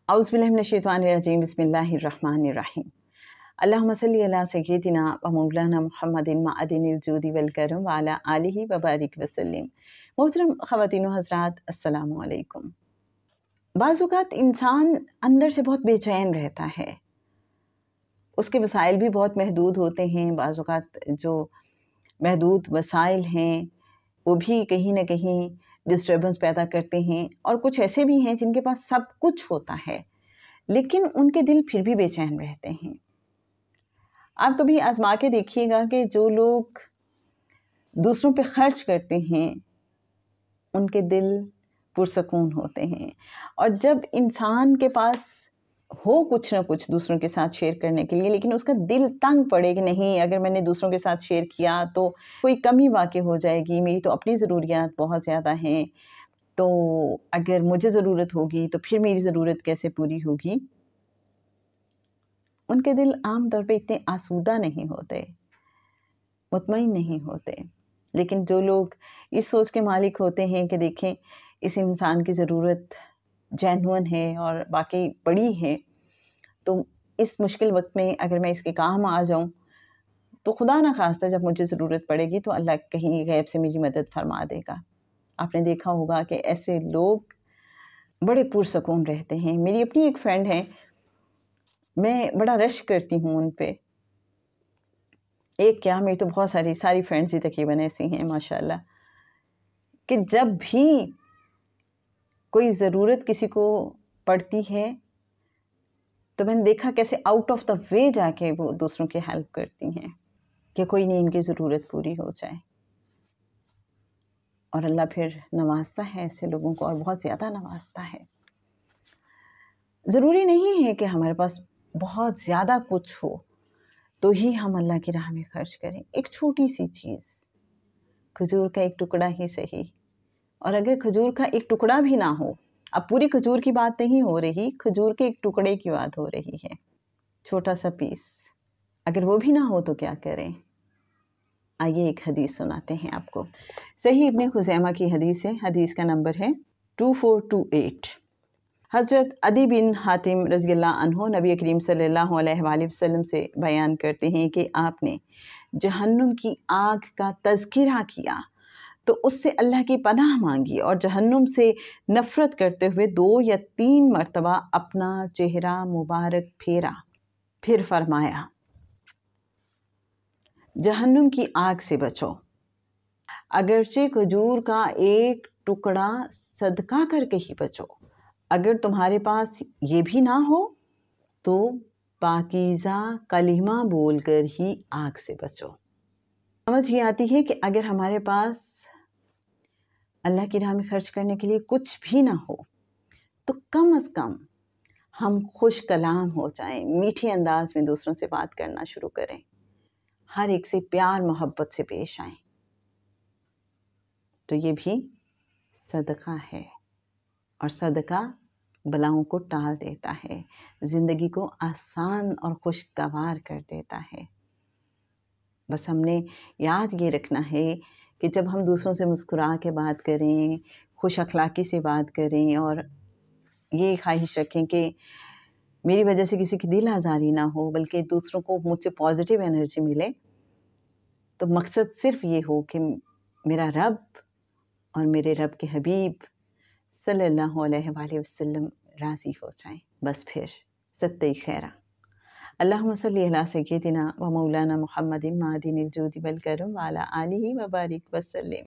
औज़ु बिल्लाहि मिनश्शैतानिर्रजीम बिस्मिल्लाहिर्रहमानिर्रहीम। अल्लाहुम्मा सल्लि अला सय्यिदिना व मौलाना मुहम्मदिन मअदिनिल जूदि वल करम व अला आलिहि व बारिक वसल्लिम। मोहतरम ख़वातीन व हज़रात, अस्सलामु अलैकुम। बाज़ औक़ात इंसान अंदर से बहुत बेचैन रहता है, उसके वसाइल भी बहुत महदूद होते हैं। बाज़ औक़ात जो महदूद वसाइल हैं वो भी कहीं न कहीं डिस्टर्बेंस पैदा करते हैं, और कुछ ऐसे भी हैं जिनके पास सब कुछ होता है लेकिन उनके दिल फिर भी बेचैन रहते हैं। आप कभी आजमा के देखिएगा कि जो लोग दूसरों पे खर्च करते हैं उनके दिल पुरसकून होते हैं, और जब इंसान के पास हो कुछ ना कुछ दूसरों के साथ शेयर करने के लिए लेकिन उसका दिल तंग पड़े कि नहीं, अगर मैंने दूसरों के साथ शेयर किया तो कोई कमी वाक़ई हो जाएगी, मेरी तो अपनी ज़रूरियात बहुत ज़्यादा हैं, तो अगर मुझे ज़रूरत होगी तो फिर मेरी ज़रूरत कैसे पूरी होगी। उनके दिल आम तौर पे इतने आसूदा नहीं होते, मुतमईन नहीं होते। लेकिन जो लोग इस सोच के मालिक होते हैं कि देखें इस इंसान की ज़रूरत जेन्युइन है और वाकई बड़ी है, तो इस मुश्किल वक्त में अगर मैं इसके काम आ जाऊं तो खुदा ना खास्ता जब मुझे ज़रूरत पड़ेगी तो अल्लाह कहीं गैब से मेरी मदद फरमा देगा। आपने देखा होगा कि ऐसे लोग बड़े पुरसकून रहते हैं। मेरी अपनी एक फ्रेंड है, मैं बड़ा रश करती हूँ उन पे। एक क्या, मेरी तो बहुत सारी फ्रेंड्स ही तकरीबन ऐसी हैं माशाल्लाह, कि जब भी कोई ज़रूरत किसी को पड़ती है तो मैंने देखा कैसे आउट ऑफ द वे जाके वो दूसरों की हेल्प करती हैं कि कोई नहीं, इनकी ज़रूरत पूरी हो जाए। और अल्लाह फिर नवाजता है ऐसे लोगों को, और बहुत ज़्यादा नवाजता है। ज़रूरी नहीं है कि हमारे पास बहुत ज़्यादा कुछ हो तो ही हम अल्लाह की राह में खर्च करें। एक छोटी सी चीज़, खजूर का एक टुकड़ा ही सही, और अगर खजूर का एक टुकड़ा भी ना हो, अब पूरी खजूर की बात नहीं हो रही, खजूर के एक टुकड़े की बात हो रही है, छोटा सा पीस, अगर वो भी ना हो तो क्या करें। आइए एक हदीस सुनाते हैं आपको। सही इब्ने खुज़ैमा की हदीस है, हदीस का नंबर है 2428। हज़रत अदी बिन हातिम रज़ियल्लाहु अन्हु नबी करीम सल्लल्लाहु अलैहि वसल्लम से बयान करते हैं कि आपने जहन्नुम की आग का तज़किरा किया तो उससे अल्लाह की पनाह मांगी, और जहन्नुम से नफ़रत करते हुए 2 या 3 मरतबा अपना चेहरा मुबारक फेरा, फिर फरमाया जहन्नुम की आग से बचो, अगरचे खजूर का एक टुकड़ा सदका करके ही बचो। अगर तुम्हारे पास ये भी ना हो तो पाकीज़ा कलिमा बोलकर ही आग से बचो। समझ ये आती है कि अगर हमारे पास अल्लाह की राह में खर्च करने के लिए कुछ भी ना हो तो कम से कम हम खुश कलाम हो जाएं, मीठे अंदाज में दूसरों से बात करना शुरू करें, हर एक से प्यार मोहब्बत से पेश आएं, तो ये भी सदका है। और सदका बलाओं को टाल देता है, ज़िंदगी को आसान और खुशगवार कर देता है। बस हमने याद ये रखना है कि जब हम दूसरों से मुस्कुरा के बात करें, खुश अखलाकी से बात करें, और ये ख्वाहिश रखें कि मेरी वजह से किसी की दिल आज़ारी ना हो, बल्कि दूसरों को मुझसे पॉजिटिव एनर्जी मिले, तो मकसद सिर्फ ये हो कि मेरा रब और मेरे रब के हबीब सल्लल्लाहु अलैहि वसल्लम राज़ी हो जाएं, बस फिर सत्ते खैरा। अल्लाहुम्मा सल्लि अला सय्यिदिना व मौलाना मुहम्मदिन मअदिनिल जूदि वल करम व अला आलिहि व बारिक वसल्लिम।